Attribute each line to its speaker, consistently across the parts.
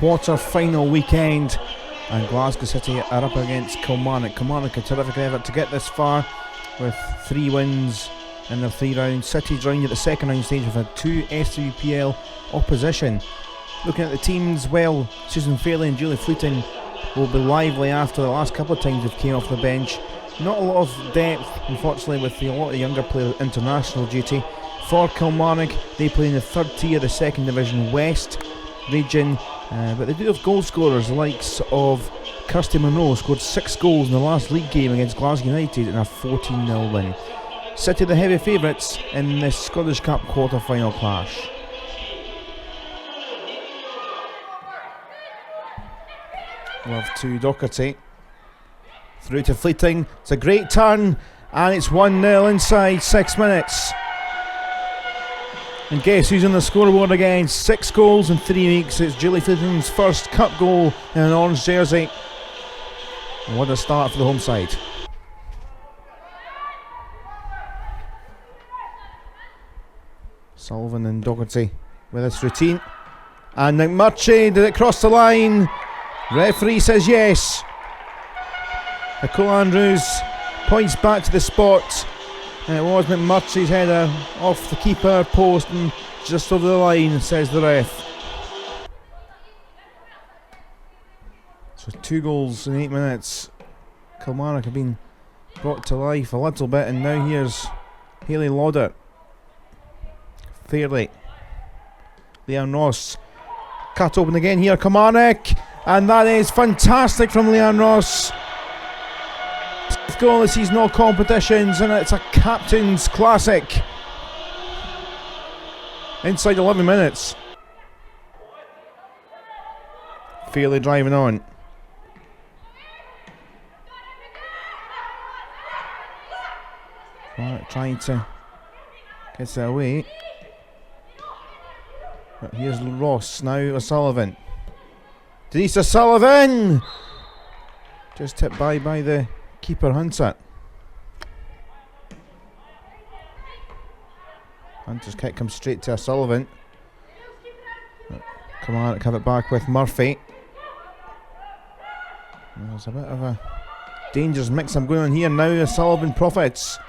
Speaker 1: quarter-final weekend, and Glasgow City are up against Kilmarnock. Kilmarnock a terrific effort to get this far with 3 wins in their 3 rounds. City joined at the second round stage with a 2 SUPL opposition. Looking at the teams, well, Susan Fairley and Julie Fleeting will be lively after the last couple of times they've came off the bench. Not a lot of depth, unfortunately, with a lot of the younger players international duty. For Kilmarnock, they play in the 3rd tier of the 2nd Division West region, but they do have goal scorers, the likes of Kirsty Monroe, scored 6 goals in the last league game against Glasgow United in a 14-0 win. City the heavy favourites in this Scottish Cup quarter-final clash. Love to Docherty. Through to Fleeting. It's a great turn, and it's 1-0 inside 6 minutes. And guess who's on the scoreboard again? 6 goals in 3 weeks. It's Julie Fleeting's first cup goal in an orange jersey. And what a start for the home side. Sullivan and Docherty with this routine. And McMurtry, did it cross the line? Referee says yes. Nicole Andrews points back to the spot. And it was McMurtry's header off the keeper post and just over the line, says the ref. So 2 goals in 8 minutes. Kilmarnock have been brought to life a little bit, and now here's Hayley Lauder. Fairley. Leanne Ross. Cut open again here, Kilmarnock. And that is fantastic from Leanne Ross. 5th goal this season, all competitions, and it's a captain's classic. Inside 11 minutes. Fairley driving on. Right, trying to get it away. But here's Ross now, O'Sullivan. Denise O'Sullivan! Just tipped by the keeper Hunter. Hunter's kick comes straight to O'Sullivan. Come on, have it back with Murphy. There's a bit of a dangerous mix-up going on here now. O'Sullivan profits.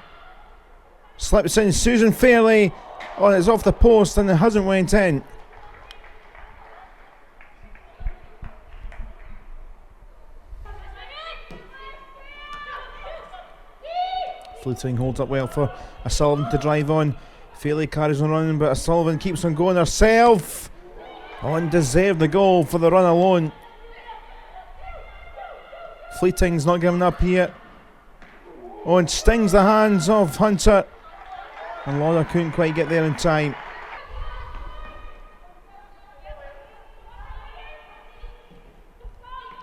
Speaker 1: Slips in Susan Fairley. Oh, it's off the post and it hasn't went in. Fleeting holds up well for O'Sullivan to drive on. Fairley carries on running, but O'Sullivan keeps on going herself. Oh, and deserved the goal for the run alone. Fleeting's not giving up here. Oh, and stings the hands of Hunter. And Lauder couldn't quite get there in time.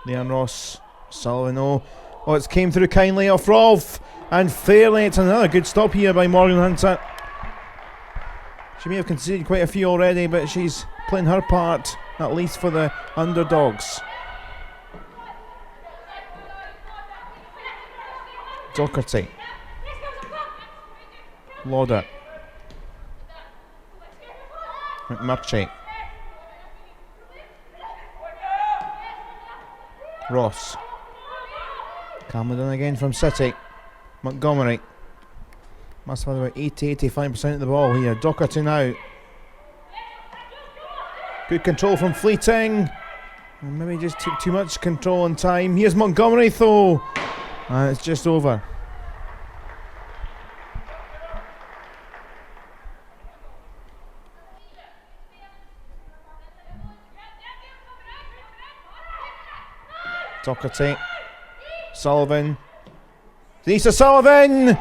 Speaker 1: Leanne Ross, Sullivan, oh, it's came through kindly off Rolfe. And Fairley, it's another good stop here by Morgan Hunter. She may have conceded quite a few already, but she's playing her part, at least for the underdogs. Docherty. Lauder. McMurtry. Ross. Cameron again from City. Montgomery. Must have about 80-85% of the ball here. Docherty now. Good control from Fleeting. And maybe just took too much control and time. Here's Montgomery though. And it's just over. Docherty. Sullivan. Denise O'Sullivan!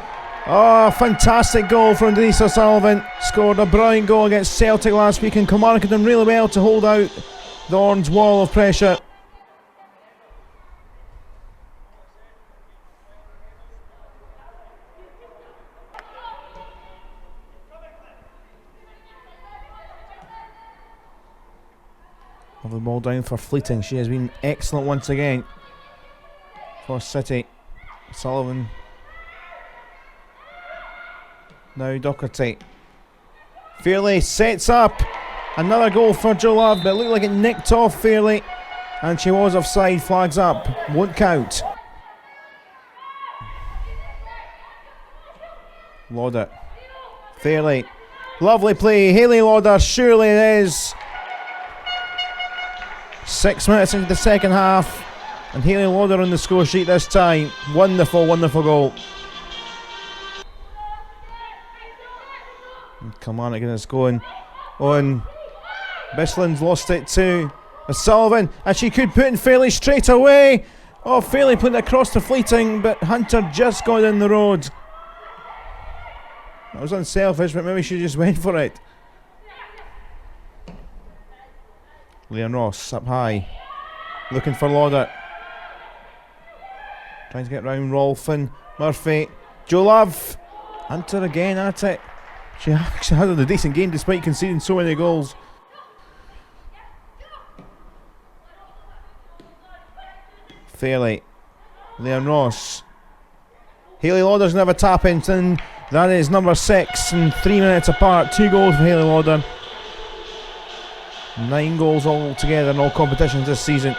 Speaker 1: Oh, fantastic goal from Denise O'Sullivan. Scored a brilliant goal against Celtic last week, and Kilmarnock had done really well to hold out the Orange wall of pressure. Have the ball down for Fleeting. She has been excellent once again for City. Sullivan. Now Docherty. Fairley sets up. Another goal for Joe Love, but it looked like it nicked off Fairley. And she was offside, flags up, won't count. Lauder. Fairly. Lovely play, Hayley Lauder, surely it is. 6 minutes into the second half, and Hayley Lauder on the score sheet this time. Wonderful, wonderful goal. Come on, again, it's going on. Bisland's lost it to Sullivan, and she could put in Fairley straight away. Oh, Fairley put it across to Fleeting, but Hunter just got in the road. That was unselfish, but maybe she just went for it. Leon Ross up high, looking for Lauder. Trying to get round Rolfin, Murphy, Joe Love. Hunter again at it. She actually had a decent game despite conceding so many goals. Fairley, Leon Ross. Hayley Lauder's never tap into, and that is number 6 and 3 minutes apart. 2 goals for Hayley Lauder. 9 goals all together in all competitions this season.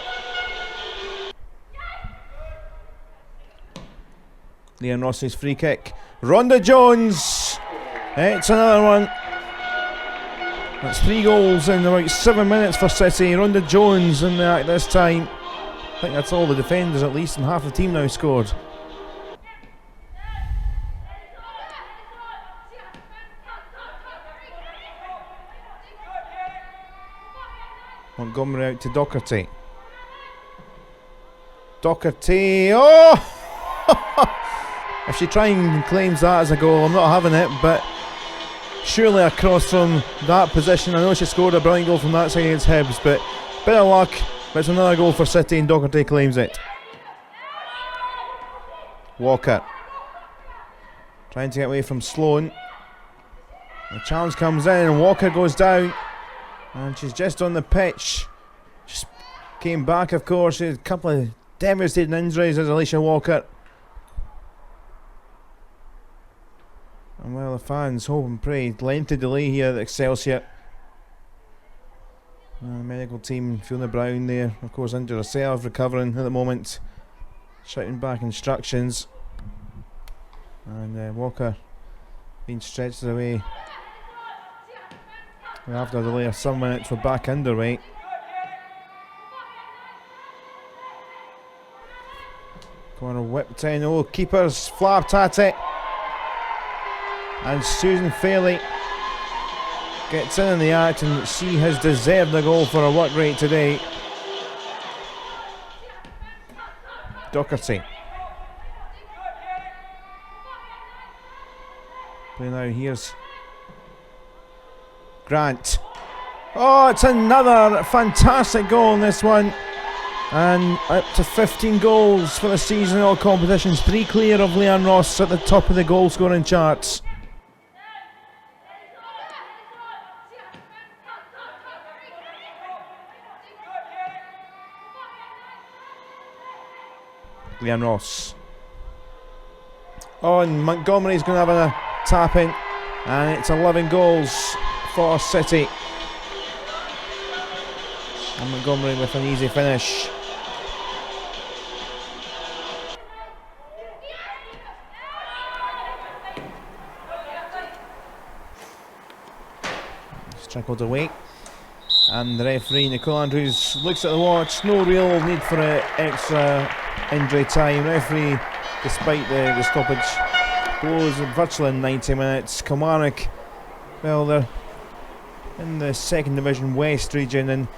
Speaker 1: Leon Ross's free kick. Rhonda Jones. It's another one. That's 3 goals in about 7 minutes for City. Rhonda Jones in the act this time. I think that's all the defenders at least, and half the team now scored. Montgomery out to Docherty. Docherty, oh! If she tries and claims that as a goal, I'm not having it, but surely across from that position. I know she scored a brilliant goal from that side against Hibs, but bit of luck, but it's another goal for City and Docherty claims it. Walker trying to get away from Sloan. The challenge comes in and Walker goes down, and she's just on the pitch. Just came back, of course. She had a couple of devastating injuries as Alicia Walker. And well, the fans hope and pray. Lengthy delay here at Excelsior. The medical team, Fiona Brown there, of course, injured herself, recovering at the moment, shouting back instructions. And Walker being stretched away. And after a delay of some minutes, we're back underway. Corner whipped in. Oh, keeper's flapped at it. And Susan Fairley gets in the act, and she has deserved a goal for her work rate today. Docherty. Play now, here's Grant. Oh, it's another fantastic goal in this one. And up to 15 goals for the season in all competitions. 3 clear of Leanne Ross at the top of the goal scoring charts. Leanne Ross. Oh, and Montgomery's going to have a tap in, and it's 11 goals for City. And Montgomery with an easy finish. Trickled away, and the referee Nicole Andrews looks at the watch. No real need for extra injury time. Referee, despite the stoppage, blows virtually in 90 minutes. Kilmarnock, well, they're in the 2nd Division West region, and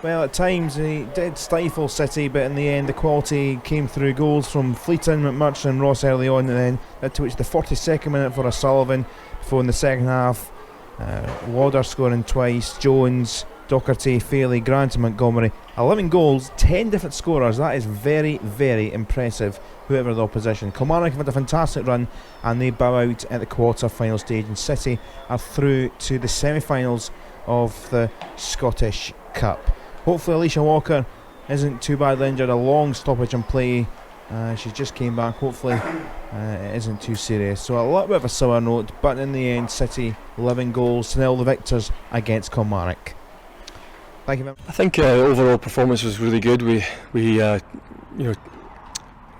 Speaker 1: well, at times they did stifle City, but in the end the quality came through. Goals from Fleeton, McMurchan and Ross early on, and then that to which the 42nd minute for O'Sullivan before in the second half. Lauder scoring twice, Jones, Docherty, Fairley, Grant and Montgomery. 11 goals, 10 different scorers. That is very, very impressive, whoever the opposition. Kilmarnock have had a fantastic run, and they bow out at the quarter-final stage, and City are through to the semi-finals of the Scottish Cup. Hopefully Alicia Walker isn't too badly injured. A long stoppage in play. She just came back. Hopefully it isn't too serious. So a little bit of a sour note, but in the end City 11 goals to nil, the victors against Kilmarnock. Thank you very much.
Speaker 2: I think overall performance was really good. We you know,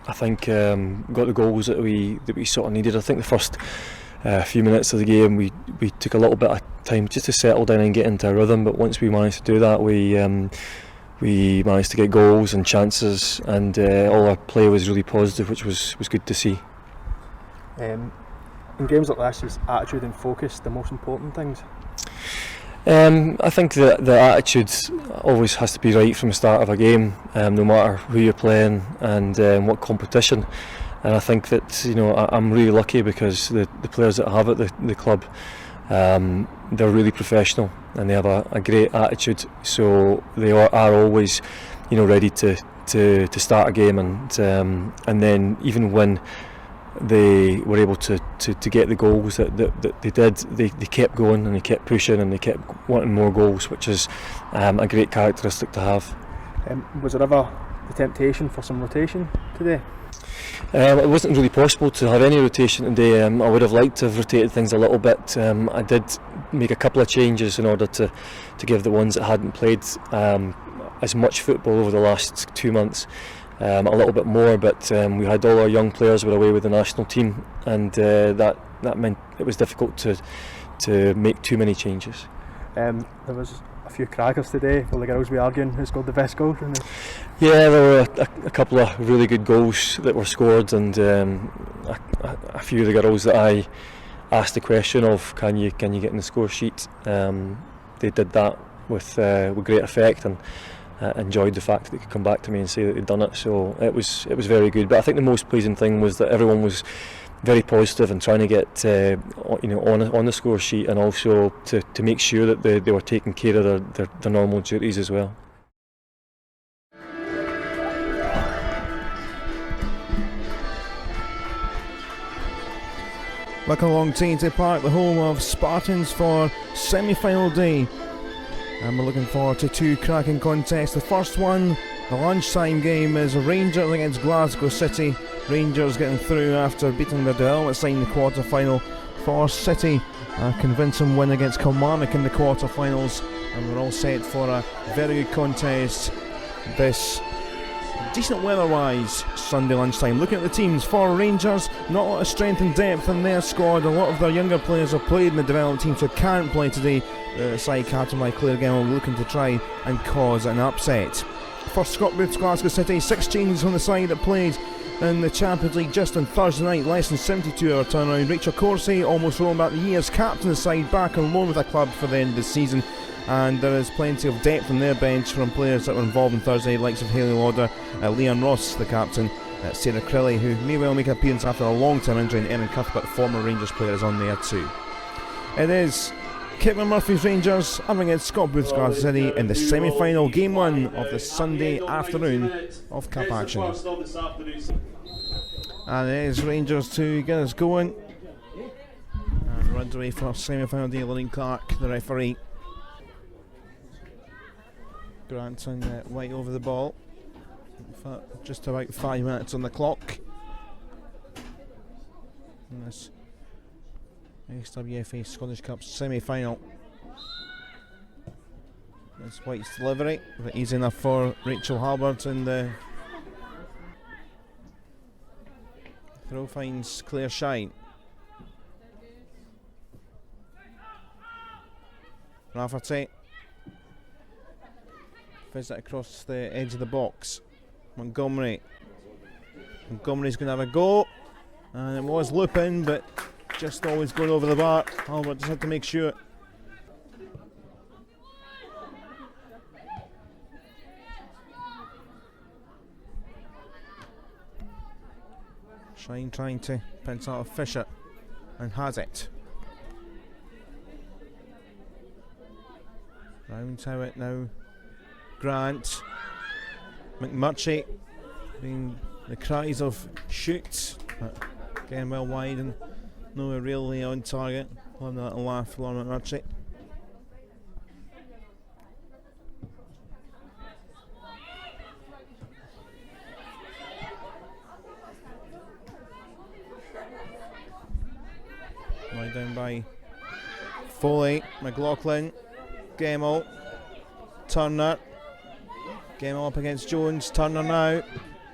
Speaker 2: I think got the goals that we sort of needed. I think the first few minutes of the game we took a little bit of time just to settle down and get into a rhythm, but once we managed to do that, we managed to get goals and chances, and all our play was really positive, which was good to see.
Speaker 3: In games like this, is attitude and focus the most important things?
Speaker 2: I think that the attitude always has to be right from the start of a game, no matter who you're playing and what competition. And I think that, you know, I'm really lucky because the players that I have at the club, they're really professional and they have a great attitude. So they are always, you know, ready to start a game, and then even when they were able to get the goals that they did, they kept going and they kept pushing and they kept wanting more goals, which is a great characteristic to have.
Speaker 3: Was there ever the temptation for some rotation today?
Speaker 2: It wasn't really possible to have any rotation today. I would have liked to have rotated things a little bit. I did make a couple of changes in order to give the ones that hadn't played as much football over the last 2 months a little bit more, but we had all our young players were away with the national team, and that meant it was difficult to make too many changes.
Speaker 3: There was a few crackers today. Will the girls be arguing who scored the best goal?
Speaker 2: Yeah, there were a couple of really good goals that were scored, and a few of the girls that I asked the question of, can you get in the score sheet? They did that with great effect, and enjoyed the fact that they could come back to me and say that they'd done it. So it was very good. But I think the most pleasing thing was that everyone was very positive and trying to get you know, on the score sheet, and also to make sure that they were taking care of their normal duties as well.
Speaker 1: Welcome along T&T Park, the home of Spartans, for semi-final day. And we're looking forward to two cracking contests. The first one, the lunchtime game, is Rangers against Glasgow City. Rangers getting through after beating their development side in the quarter-final. For City, a convincing win against Kilmarnock in the quarter-finals. And we're all set for a very good contest this decent weather-wise Sunday lunchtime. Looking at the teams for Rangers, not a lot of strength and depth in their squad. A lot of their younger players have played in the development team, so can't play today. The side captain by Claire Gemmell looking to try and cause an upset. For Scott Booth's Glasgow City, 6 changes on the side that played in the Champions League just on Thursday night, less than 72 hour turnaround. Rachel Corsie, almost rolling back the years, captain of the side, back on loan with the club for the end of the season. And there is plenty of depth on their bench from players that were involved in Thursday, likes of Hayley Lauder, Leanne Ross, the captain, Sarah Crilly, who may well make an appearance after a long-term injury, and Erin Cuthbert, former Rangers player, is on there too. It is Caitlin Murphy's Rangers up against Scott Booth's Glasgow City in the semi-final, game 1 of the Sunday afternoon of Cup action. And it is Rangers to get us going. And runs away for semi-final day, Lorraine Clark, the referee. Granton White over the ball. Just about 5 minutes on the clock. In this SWFA Scottish Cup semi-final. That's White's delivery, but easy enough for Rachel Halbert, and the throw finds Claire Shine. Rafferty. Visit across the edge of the box. Montgomery's going to have a go, and it was looping, but just always going over the bar. Albert just had to make sure. Shine trying to pinch out of Fisher, and has it. Round to it now. Grant, McMurtry, being the cries of shoot, but getting well wide and no really on target. Having a little laugh for Lauren McMurtry. Right down by Foley, McLaughlin, Gemmell. Turner. Game up against Jones. Turner now.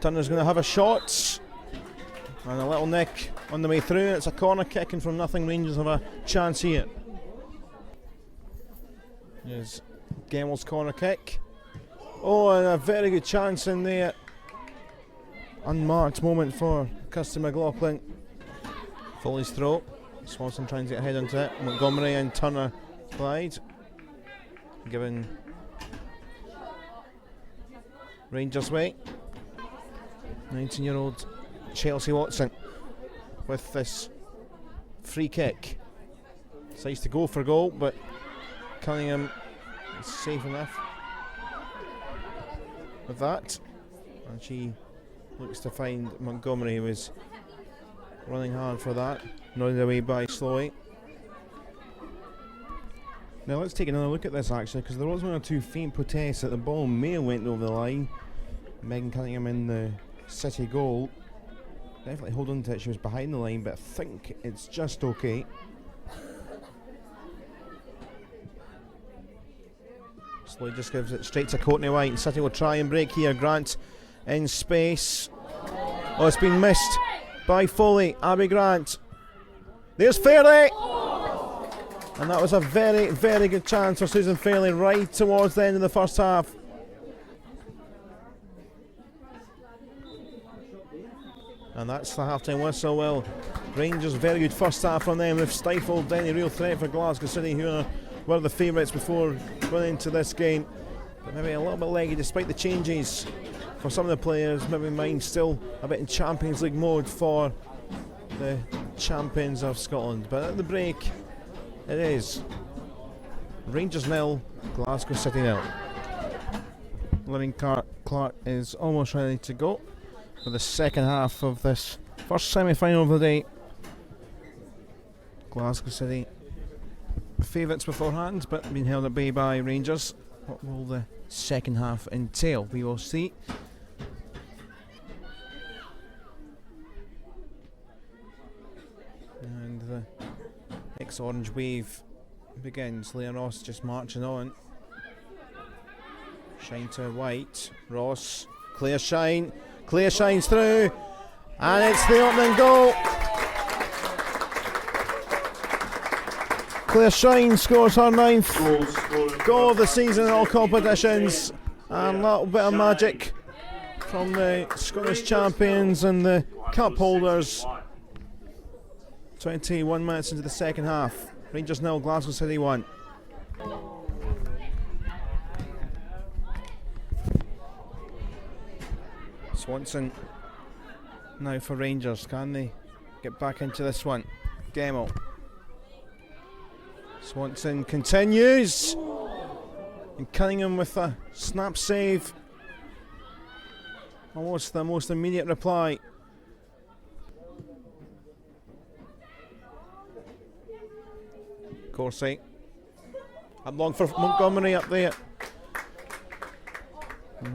Speaker 1: Turner's going to have a shot. And a little nick on the way through. It's a corner kick, and from nothing, Rangers have a chance here. Here's Gemmell's corner kick. Oh, and a very good chance in there. Unmarked moment for Kirsty McLaughlin. Foley's throw. Swanson trying to get a head onto it. Montgomery and Turner glide. Given Rangers way. 19-year-old Chelsea Watson with this free kick. Decides to go for goal, but Cunningham is safe enough with that. And she looks to find Montgomery, who was running hard for that. Nodded away by Slowy. Now let's take another look at this actually, because there was one or two faint protests that the ball may have went over the line. Megan Cunningham in the City goal. Definitely hold on to it, she was behind the line, but I think it's just okay. Slowy just gives it straight to Courtney White. City will try and break here. Grant in space. Oh, it's been missed by Foley. Abby Grant. There's Fairley! And that was a very, very good chance for Susan Fairley right towards the end of the first half. And that's the half-time whistle. Well, Rangers, very good first half from them. They've stifled any real threat for Glasgow City, who were the favourites before going into this game. But maybe a little bit leggy despite the changes for some of the players. Maybe mine still a bit in Champions League mode for the champions of Scotland. But at the break, it is Rangers 0, Glasgow City 0. Lynn Clark is almost ready to go for the second half of this first semi-final of the day. Glasgow City favourites beforehand, but being held at bay by Rangers. What will the second half entail? We will see. And the ex-Orange wave begins. Leah Ross just marching on. Shine to White. Ross. Claire Shine. Claire shines through. And it's the opening goal. Claire Shine scores her 9th goal of the season in all competitions. And a little bit of magic from the Scottish champions and the cup holders. 21 minutes into the second half. Rangers 0, Glasgow City 1. Swanson now for Rangers. Can they get back into this one? Gemmell. Swanson continues. And Cunningham with a snap save. Almost the most immediate reply. Corsi. Up long for Montgomery up there.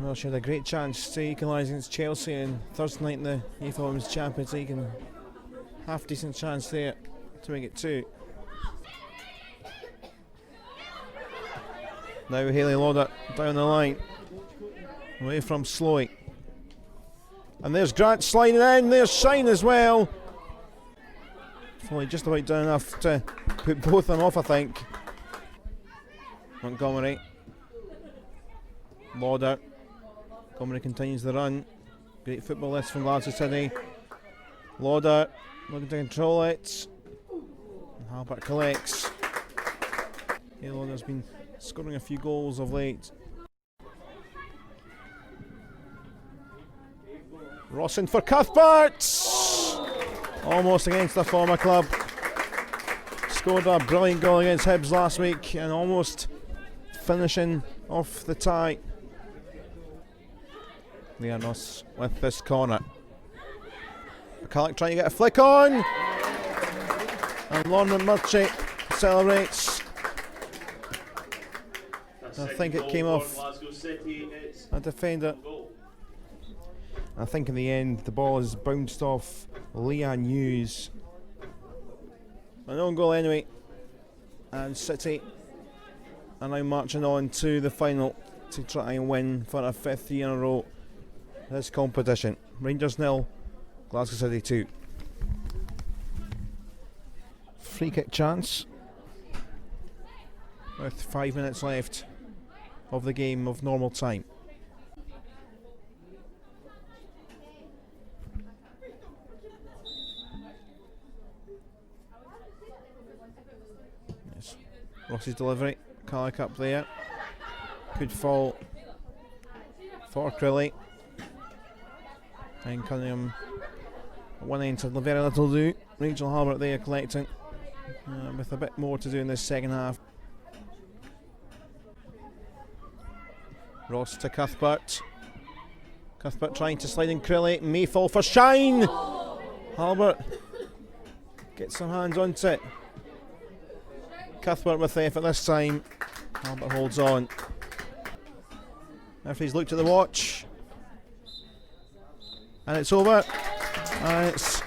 Speaker 1: Well, she had a great chance to equalise against Chelsea in Thursday night in the UEFA Women's Champions League, and half decent chance there to make it 2. Now Hayley Lauder down the line, away from Slowy. And there's Grant sliding in, there's Shine as well. Foley just about done enough to put both of them off, I think. Montgomery. Lauder. Montgomery continues the run. Great footballist from Glasgow City. Lauder looking to control it. And Halbert collects. Lauder's been scoring a few goals of late. Rossin for Cuthbert! Almost against the former club. Scored a brilliant goal against Hibs last week and almost finishing off the tie. Leonos with this corner. McCulloch trying to get a flick on. And Lorna Murchie celebrates. I think it came off a defender. I think in the end the ball has bounced off Leah News. An own goal anyway. And City are now marching on to the final. to try and win for a 5th year in a row this competition. Rangers 0, Glasgow City 2. Free kick chance with 5 minutes left of the game of normal time. Yes. Ross's delivery, Carlick up there, could fall for Crilly, and Cunningham at one end to very little do. Rachel Halbert there collecting with a bit more to do in this second half. Ross to Cuthbert. Cuthbert trying to slide in Crilly, may fall for Shine. Halbert gets some hands onto it. Cuthbert with the effort this time. Halbert holds on. Referee's looked at the watch, and it's over. And it's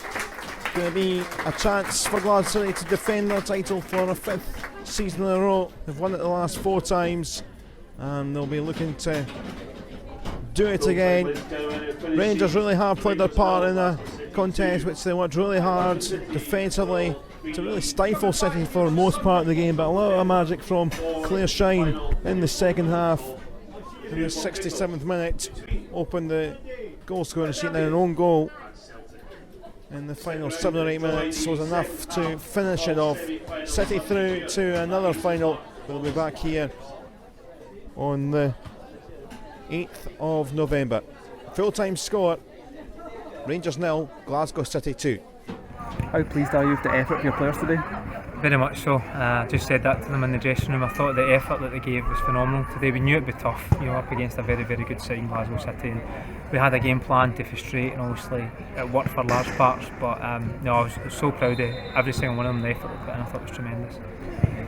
Speaker 1: going to be a chance for Glasgow City to defend their title for a 5th season in a row. They've won it the last 4 times, and they'll be looking to do it again. Rangers really have played their part in a contest which they worked really hard defensively to really stifle City for most part of the game, but a lot of magic from Claire Shine in the second half. In the 67th minute, opened the goal scoring sheet, and an own goal in the final 7 or 8 minutes was enough to finish it off. City through to another final. We'll be back here on the 8th of November. Full-time score, Rangers 0, Glasgow City 2.
Speaker 3: How pleased are you with the effort of your players today?
Speaker 4: Very much so. I just said that to them in the dressing room. I thought the effort that they gave was phenomenal today. We knew it'd be tough, up against a very, very good side in Glasgow City, and we had a game plan to frustrate, and obviously it worked for large parts. But I was so proud of every single one of them. The effort they put in, I thought was tremendous.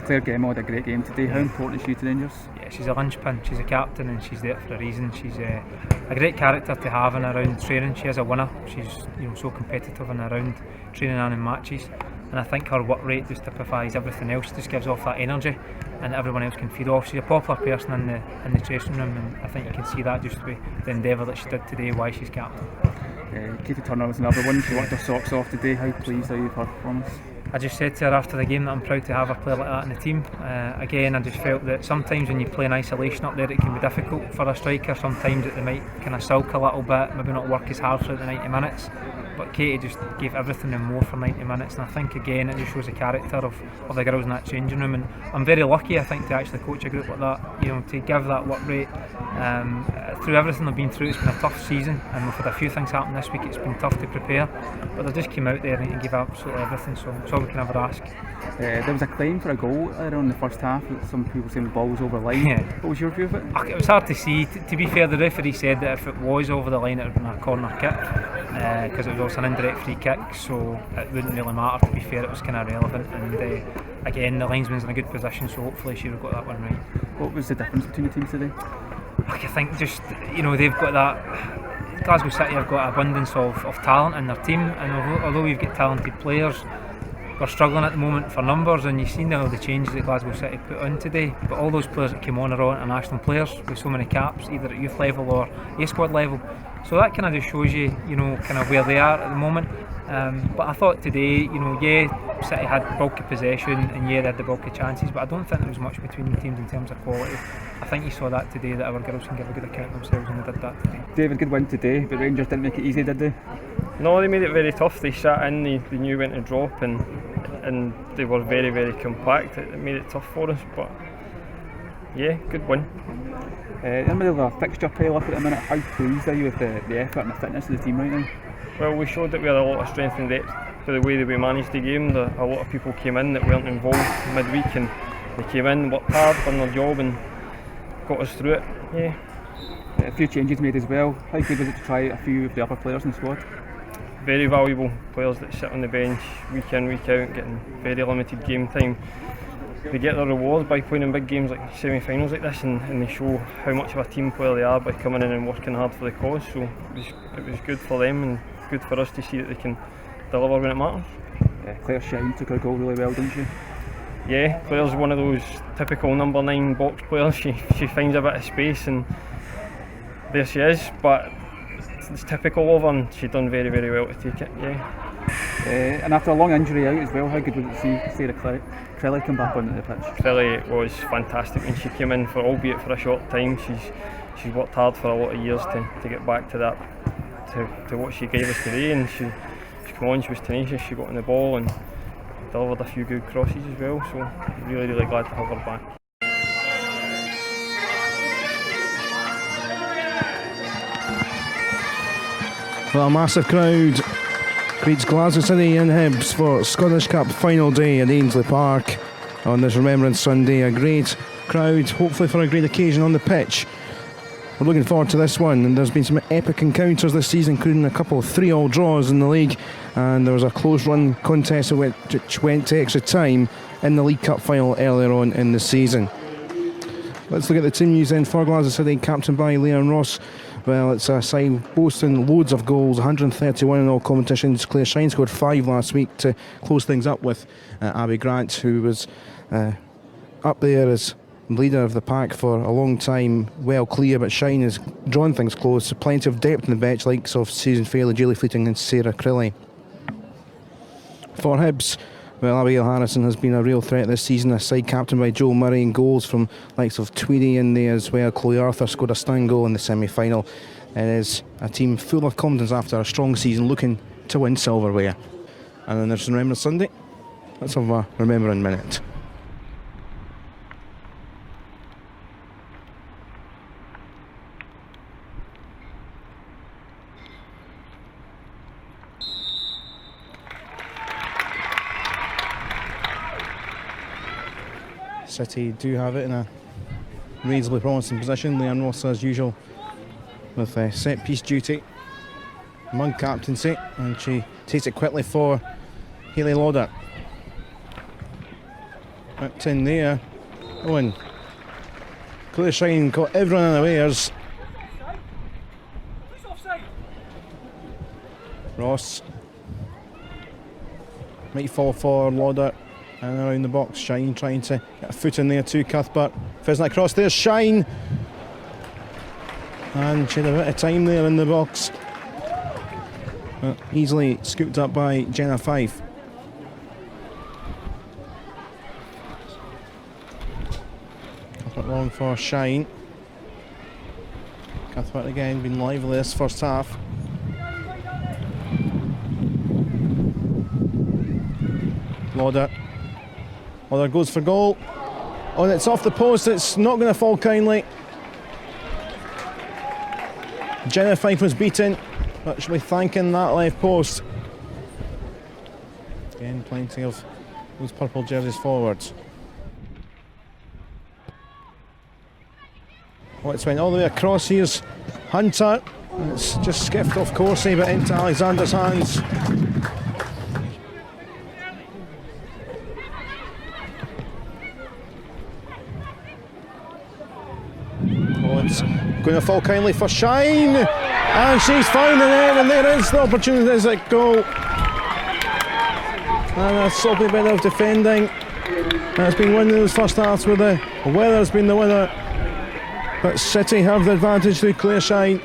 Speaker 3: Claire Gemma had a great game today. How important is she to Rangers?
Speaker 4: Yeah, she's a linchpin. She's a captain, and she's there for a reason. She's a great character to have in around training. She is a winner. She's so competitive in around training and in matches. And I think her work rate just typifies everything else. Just gives off that energy, and everyone else can feed off. She's a popular person in the dressing room, and I think you can see that just with the endeavour that she did today. Why she's captain.
Speaker 3: Katie Turner was another one. She worked her socks off today. How pleased are you with her performance?
Speaker 4: I just said to her after the game that I'm proud to have a player like that in the team. Again, I just felt that sometimes when you play in isolation up there, it can be difficult for a striker. Sometimes that they might kind of sulk a little bit, maybe not work as hard for the 90 minutes. But Katie just gave everything and more for 90 minutes, and I think again it just shows the character of the girls in that changing room. And I'm very lucky, I think, to actually coach a group like that. To give that work rate through everything they've been through. It's been a tough season, and we've had a few things happen this week. It's been tough to prepare, but they just came out there and gave absolutely everything. So it's all we can ever ask.
Speaker 3: There was a claim for a goal earlier on in the first half. Some people saying the ball was over the line.
Speaker 4: Yeah.
Speaker 3: What was your view of it?
Speaker 4: It was hard to see. To be fair, the referee said that if it was over the line, it would have been a corner kick, because it was also an indirect free kick, so it wouldn't really matter. To be fair, it was kind of relevant, and again, the linesman's in a good position, so hopefully she would have got that one right.
Speaker 3: What was the difference between the teams today?
Speaker 4: I think just, they've got that. Glasgow City have got abundance of talent in their team, and although we've got talented players, we're struggling at the moment for numbers, and you've seen all the changes that Glasgow City put on today. But all those players that came on are all international players with so many caps, either at youth level or A squad level. So that kind of just shows you, kind of where they are at the moment. But I thought today, City had bulk of possession, and they had the bulk of chances, but I don't think there was much between the teams in terms of quality. I think you saw that today, that our girls can give a good account of themselves, and they did that today.
Speaker 3: David, good win today, but Rangers didn't make it easy, did they?
Speaker 5: No, they made it very tough. They sat in, they knew when to drop, and they were very, very compact. It made it tough for us, but yeah, good win.
Speaker 3: In the middle of a fixture pile up at the minute, how pleased are you with the effort and the fitness of the team right now?
Speaker 5: Well, we showed that we had a lot of strength and depth for the way that we managed the game. A lot of people came in that weren't involved midweek, and they came in, worked hard, done their job, and got us through it. Yeah.
Speaker 3: A few changes made as well. How good was it to try a few of the upper players in the squad?
Speaker 5: Very valuable players that sit on the bench week in, week out, getting very limited game time. They get their rewards by playing in big games like semi-finals like this, and they show how much of a team player they are by coming in and working hard for the cause. So it was good for them and good for us to see that they can deliver when it matters.
Speaker 3: Claire Shine took her goal really well, didn't she?
Speaker 5: yeah, Claire's one of those typical number 9 box players. She finds a bit of space and there she is, but it's typical of her and she's done very, very well to take it, yeah.
Speaker 3: And after a long injury out as well, how good was it to see Sarah Crelly come back onto the pitch?
Speaker 5: Crelly was fantastic when she came in, for albeit for a short time. She's worked hard for a lot of years to get back to that, to what she gave us today, and she came on, she was tenacious, she got on the ball and delivered a few good crosses as well, so really, really glad to have her back.
Speaker 1: Well, a massive crowd greets Glasgow City and Hibs for Scottish Cup final day at Ainsley Park on this Remembrance Sunday. A great crowd, hopefully for a great occasion on the pitch. We're looking forward to this one, and there's been some epic encounters this season, including a couple of 3-all draws in the league, and there was a close run contest which went to extra time in the League Cup final earlier on in the season. Let's look at the team news then for Glasgow City, captained by Leon Ross. Well, it's a side boasting loads of goals, 131 in all competitions. Claire Shine scored 5 last week to close things up with Abby Grant, who was up there as leader of the pack for a long time, well clear, but Shine has drawn things close. Plenty of depth in the bench, likes of Susan Fairley, Julie Fleeting and Sarah Crilley. For Hibs, well, Abigail Harrison has been a real threat this season, a side captained by Joe Murray, and goals from likes of Tweedy in there as well. Chloe Arthur scored a stunning goal in the semi-final. It is a team full of confidence after a strong season, looking to win silverware. And then there's Remembrance Sunday. Let's have a remembering minute. City do have it in a reasonably promising position. Leanne Ross, as usual, with set piece duty, mug captaincy, and she takes it quickly for Hayley Lauder. Whipped in there. Owen. Claire Shine caught everyone unawares. Ross might fall for Lauder. And around the box, Shine trying to get a foot in there too. Cuthbert fizzing across there. Shine, and she had a bit of time there in the box, but easily scooped up by Jenna Fife. Cuthbert long for Shine. Cuthbert again been lively this first half. Lauder goes for goal. Oh, and it's off the post. It's not going to fall kindly. Jenna Fife was beaten, but she'll be thanking that left post. Again, plenty of those purple jerseys forwards. Oh, it's went all the way across. Here's Hunter. And it's just skipped off Corsi, but into Alexander's hands. Going to fall kindly for Shine, and she's found the net, and there is the opportunity. There's a goal, and a sloppy bit of defending. And it's been one of those first halves where the weather's been the winner, but City have the advantage through Claire Shine.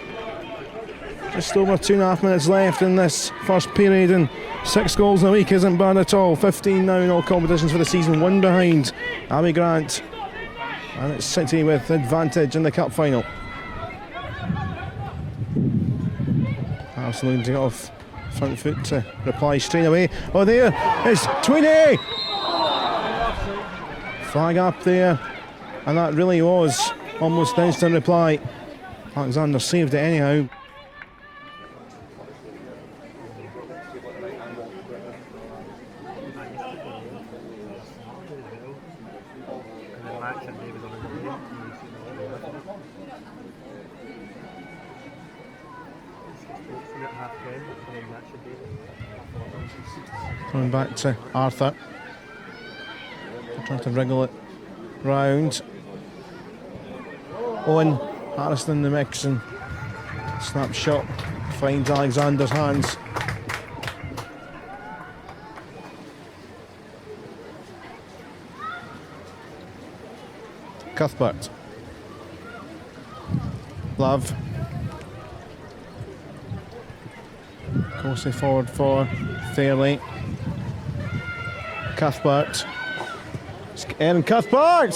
Speaker 1: Just over 2.5 minutes left in this first period, and 6 goals in a week isn't bad at all. 15 now in all competitions for the season, 1 behind Abby Grant, and it's City with advantage in the cup final. Arsenal to get off front foot to reply straight away. Oh, there is Tweedy! Flag up there, and that really was almost an instant reply. Alexander saved it anyhow. Coming back to Arthur, trying to wriggle it round. Owen Harrison in the mix, and snapshot finds Alexander's hands. Cuthbert. Love. Closely forward for Fairley. Cuthbert. Aaron Cuthbert!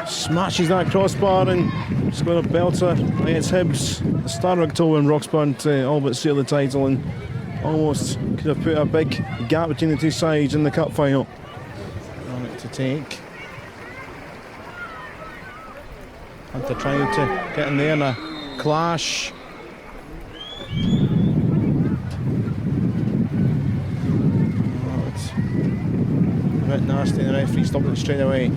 Speaker 1: Smashes that crossbar and scored a belter against Hibs. The start of October in Roxburgh to all but seal the title, and almost could have put a big gap between the two sides in the cup final. On it to take. Hunter trying to get in there in a clash. Oh, it's a bit nasty. The referee stopped it straight away.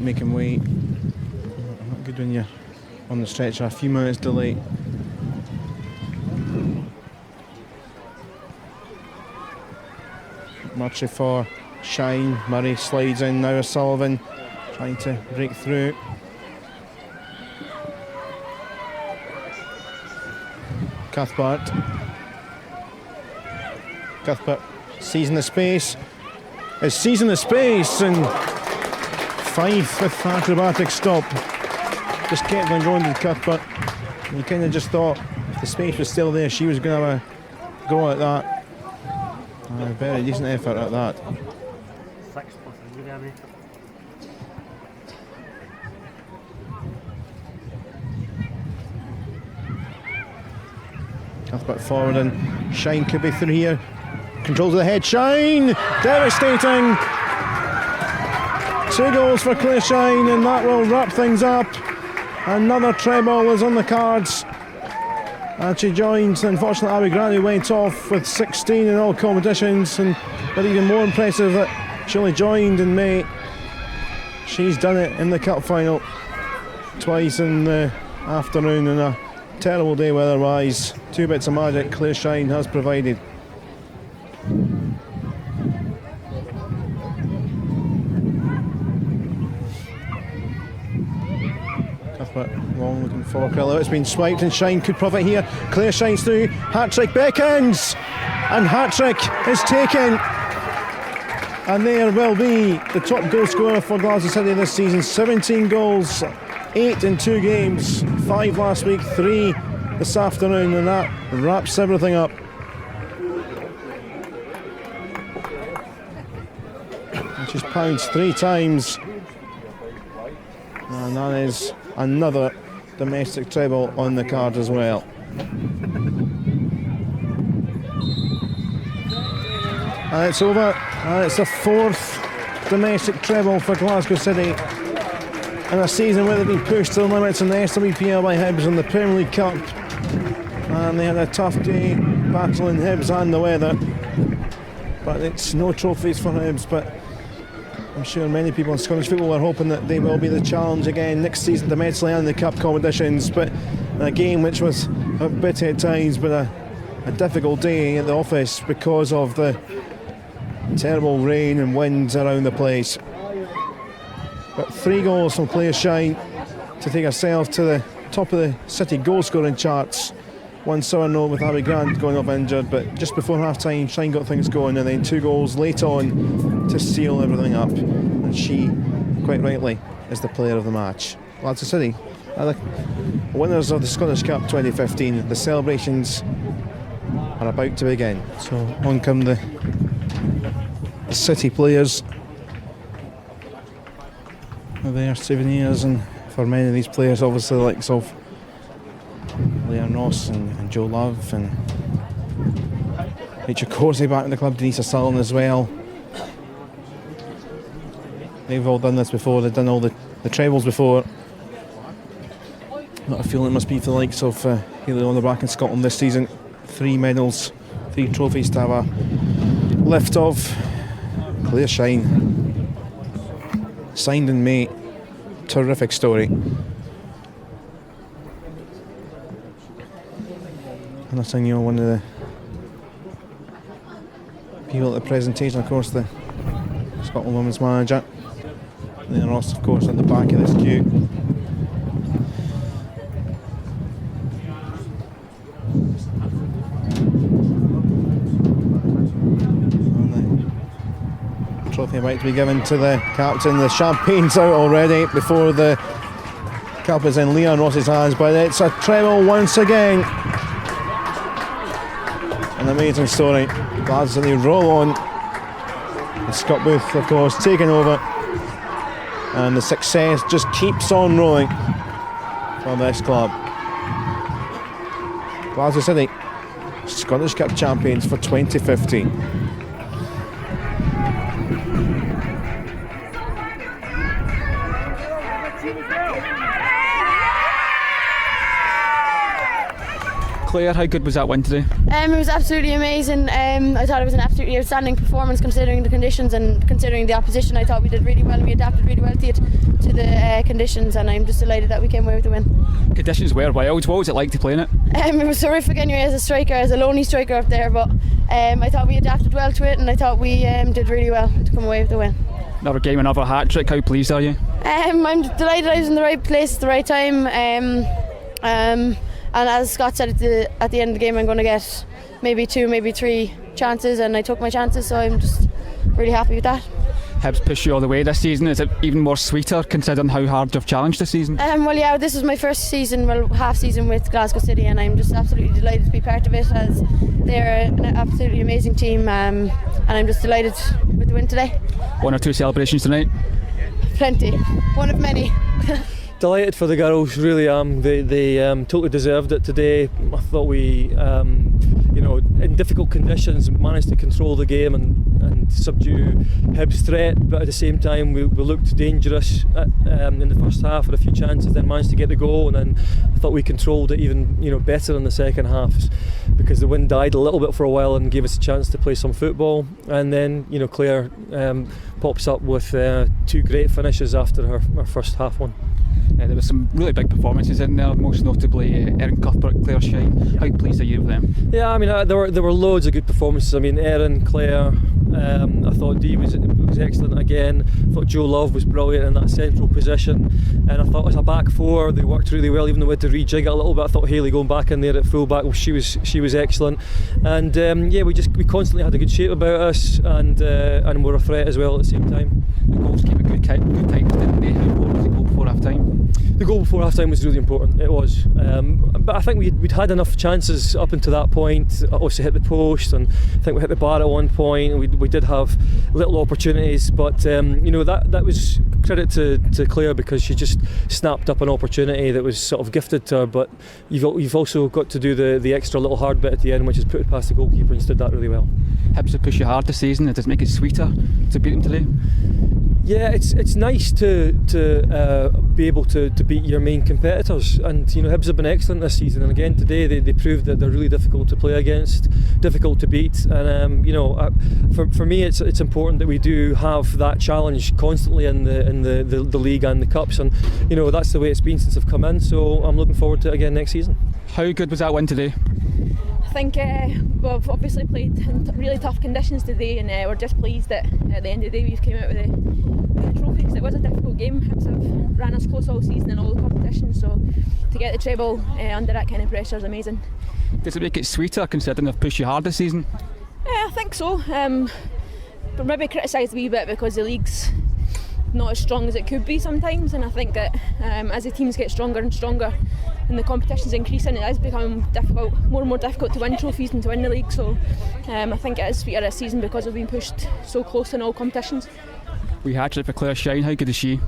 Speaker 1: Make him wait. Not good when you're on the stretcher. A few minutes delay. Murtry for Shine. Murray slides in now. Sullivan trying to break through. Cuthbert. Cuthbert seizing the space. Is seizing the space, and Fife with acrobatic stop. Just kept on going to Cuthbert. You kind of just thought if the space was still there, she was going to have a go at that. A very decent effort at that. Cuthbert forward and Shine could be through here. Controls of the head, Shine! Devastating! 2 goals for Claire Shine, and that will wrap things up. Another treble is on the cards. And she joins, unfortunately, Abby Grant, who went off with 16 in all competitions, but even more impressive that she only joined in May. She's done it in the cup final twice in the afternoon, and a terrible day weather-wise. 2 bits of magic Claire Shine has provided. Long looking for Krillo. It's been swiped and Shine could profit here. Claire Shine's through. Hat-trick beckons, and hat-trick is taken. And there will be the top goal scorer for Glasgow City this season. 17 goals, 8 in 2 games, 5 last week, 3 this afternoon, and that wraps everything up. And she's pounced 3 times. And that is another domestic treble on the card as well. And it's over. And it's the 4th domestic treble for Glasgow City in a season where they've been pushed to the limits in the SWPL by Hibs in the Premier League Cup. And they had a tough day battling Hibs and the weather. But it's no trophies for Hibs, but I'm sure many people in Scottish football are hoping that they will be the challenge again next season domestically and the cup competitions. But a game which was a bit at times, but a difficult day at the office because of the terrible rain and winds around the place. But 3 goals from Claire Shine to take herself to the top of the City goal scoring charts. 1-0 with Abby Grant going off injured, but just before half time Shine got things going, and then 2 goals late on to seal everything up, and she quite rightly is the player of the match. Glasgow City are the winners of the Scottish Cup 2015. The celebrations are about to begin, so on come the City players with their souvenirs, and for many of these players obviously the likes of Leah Ross and Joe Love and Rachel Corsie back in the club, Denise Sullivan as well. They've all done this before, they've done all the trebles before. What a feeling it must be for the likes of Hayley on the back in Scotland this season. 3 medals, 3 trophies to have a lift of. Claire Shine, signed in May, terrific story. And I think, you know, one of the people at the presentation, of course, the Scotland women's manager. Then Ross, of course, at the back of this queue. Trophy about to be given to the captain. The champagne's out already before the cup is in Leon Ross's hands, but it's a treble once again. An amazing story. Glad that they roll on. And Scott Booth, of course, taking over, and the success just keeps on rolling for this club. Glasgow City, Scottish Cup champions for 2015.
Speaker 3: Claire, how good was that win today?
Speaker 6: It was absolutely amazing. I thought it was an absolutely outstanding performance considering the conditions and considering the opposition. I thought we did really well and we adapted really well to the conditions, and I'm just delighted that we came away with the win.
Speaker 3: Conditions were wild. What was it like to play in it?
Speaker 6: It was terrific anyway as a striker, as a lonely striker up there, but I thought we adapted well to it, and I thought we did really well to come away with the win.
Speaker 3: Another game, another hat-trick. How pleased are you?
Speaker 6: I'm delighted I was in the right place at the right time. And as Scott said at the end of the game, I'm going to get maybe 2, maybe 3 chances, and I took my chances, so I'm just really happy with that.
Speaker 3: Hibs pushed you all the way this season. Is it even more sweeter considering how hard you've challenged this season?
Speaker 6: Well, yeah, this was my first season, half season with Glasgow City, and I'm just absolutely delighted to be part of it, as they're an absolutely amazing team, and I'm just delighted with the win today.
Speaker 3: 1 or 2 celebrations tonight?
Speaker 6: Plenty. One of many.
Speaker 2: Delighted for the girls, really am. They totally deserved it today. I thought we, in difficult conditions, managed to control the game and subdue Hibs' threat, but at the same time we looked dangerous in the first half, had a few chances, then managed to get the goal, and then I thought we controlled it even better in the second half, because the wind died a little bit for a while and gave us a chance to play some football. And then Claire pops up with 2 great finishes after her first half one.
Speaker 3: There were some really big performances in there, most notably Erin Cuthbert, Claire Shine. How pleased are you with them?
Speaker 2: Yeah, I mean there were loads of good performances. I mean Erin, Claire, I thought Dee was excellent again. I thought Joe Love was brilliant in that central position, and I thought as a back four they worked really well, even though we had to rejig it a little bit. I thought Hayley going back in there at full back, she was excellent, and we constantly had a good shape about us, and were a threat as well at the same time.
Speaker 3: The goals came at good times, didn't they? How important was the goal before half time?
Speaker 2: The goal before half time was really important, it was, but I think we'd had enough chances up until that point. Obviously hit the post, and I think we hit the bar at one point, and we did have little opportunities, but that was credit to Claire, because she just snapped up an opportunity that was sort of gifted to her. But you've also got to do the extra little hard bit at the end, which is put it past the goalkeeper, and she did that really well.
Speaker 3: Hibs have pushed you hard this season. Does it make it sweeter to beat them today?
Speaker 2: Yeah, it's nice to be able to beat your main competitors, and Hibs have been excellent this season, and again today they proved that they're really difficult to play against, difficult to beat, and for me it's important that we do have that challenge constantly in the league and the cups, and that's the way it's been since I've come in, so I'm looking forward to it again next season.
Speaker 3: How good was that win today?
Speaker 7: I think we've obviously played in really tough conditions today, and we're just pleased that at the end of the day we've came out with a trophy, because it was a difficult game. Hibs have ran us close all season in all the competitions, so to get the treble under that kind of pressure is amazing.
Speaker 3: Does it make it sweeter considering they've pushed you hard this season?
Speaker 7: Yeah, I think so. But maybe criticised a wee bit because the league's not as strong as it could be sometimes, and I think that as the teams get stronger and stronger and the competition's increasing, it is becoming more and more difficult to win trophies and to win the league, so I think it is sweeter this season because we've been pushed so close in all competitions.
Speaker 3: We hat-trick for Claire Shine. How good is she?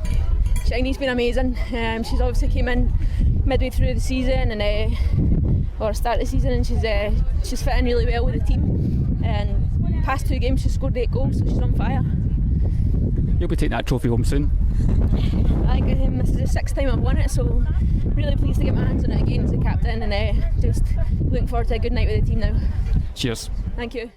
Speaker 7: Shiny's been amazing. She's obviously came in midway through the season or start of the season, and she's fitting really well with the team, and past 2 games she's scored 8 goals, so she's on fire.
Speaker 3: You'll be taking that trophy home soon.
Speaker 7: I think this is the 6th time I've won it, so really pleased to get my hands on it again as a captain, and just looking forward to a good night with the team now.
Speaker 3: Cheers.
Speaker 7: Thank you.